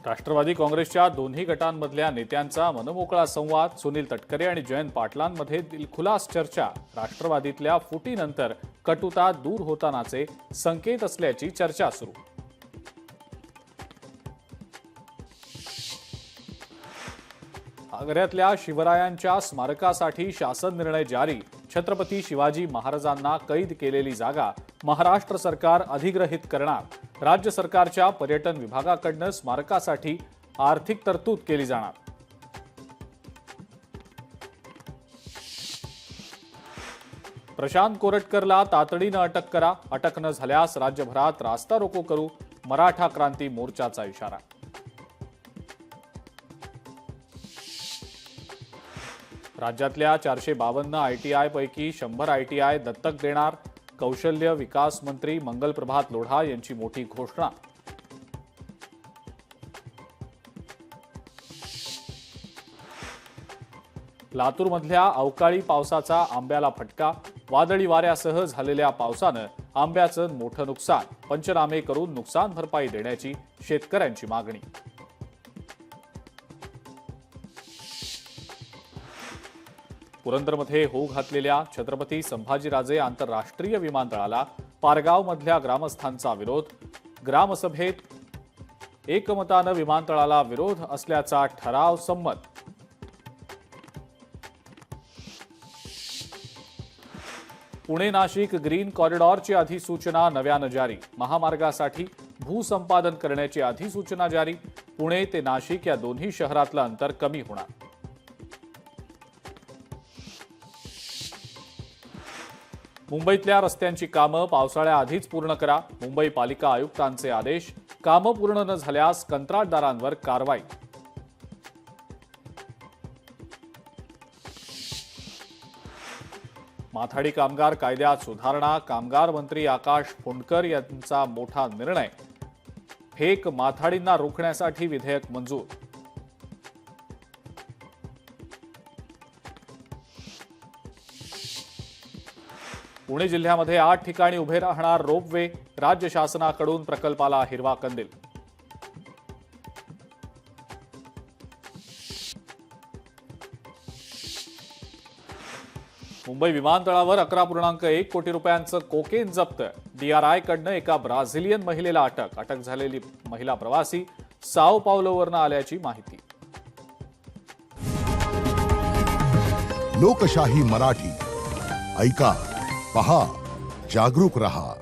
राष्ट्रवादी काँग्रेसच्या दोन्ही गटांमधल्या नेत्यांचा मनमोकळा संवाद, सुनील तटकरे आणि जयंत पाटलांमध्ये दिलखुलास चर्चा, राष्ट्रवादीतल्या फुटीनंतर कटुता दूर होतानाचे संकेत असल्याची चर्चा सुरू. आग्र्यातल्या शिवरायांच्या स्मारकासाठी शासन निर्णय जारी. छत्रपती शिवाजी महाराजांना कैद केलेली जागा महाराष्ट्र सरकार अधिग्रहित करणार. राज्य सरकारच्या पर्यटन विभागाकडून स्मारकासाठी आर्थिक तरतूद केली जाणार. प्रशांत कोरटकरला तातडीनं अटक करा. अटक न झाल्यास राज्यभरात रास्ता रोको करू. मराठा क्रांती मोर्चाचा इशारा. राज्यातल्या 452 ITI पैकी 100 ITI दत्तक देणार. कौशल्य विकास मंत्री मंगलप्रभात लोढा यांची मोठी घोषणा. लातूरमधल्या अवकाळी पावसाचा आंब्याला फटका. वादळी वाऱ्यासह झालेल्या पावसानं आंब्याचं मोठं नुकसान. पंचनामे करून नुकसान भरपाई देण्याची शेतकऱ्यांची मागणी. पुरंदरमध्ये होऊ घातलेल्या छत्रपती संभाजीराजे आंतरराष्ट्रीय विमानतळाला पारगावमधल्या ग्रामस्थांचा विरोध. ग्रामसभेत एकमतानं विमानतळाला विरोध असल्याचा ठराव संमत. पुणे नाशिक ग्रीन कॉरिडॉरची अधिसूचना नव्यानं जारी. महामार्गासाठी भूसंपादन करण्याची अधिसूचना जारी. पुणे ते नाशिक या दोन्ही शहरातलं अंतर कमी होणार. मुंबईतल्या रस्त्यांची कामं पावसाळ्याआधीच पूर्ण करा. मुंबई पालिका आयुक्तांचे आदेश. कामं पूर्ण न झाल्यास कंत्राटदारांवर कारवाई. माथाडी कामगार कायद्यात सुधारणा. कामगार मंत्री आकाश फुंडकर यांचा मोठा निर्णय. फेक माथाडींना रोखण्यासाठी विधेयक मंजूर. पुणे जिल्ह्यामध्ये 8 ठिकाणी उभे राहणार रोपवे. राज्य शासनाकडून प्रकल्पाला हिरवा कंदील. मुंबई विमानतळावर 11.1 कोटी रुपयांचं कोकेन जप्त. DRI कडनं एका ब्राझिलियन महिलेला अटक. अटक झालेली महिला प्रवासी साओ पावलोवरनं आल्याची माहिती. लोकशाही मराठी ऐका, पहा, जागरूक रहा.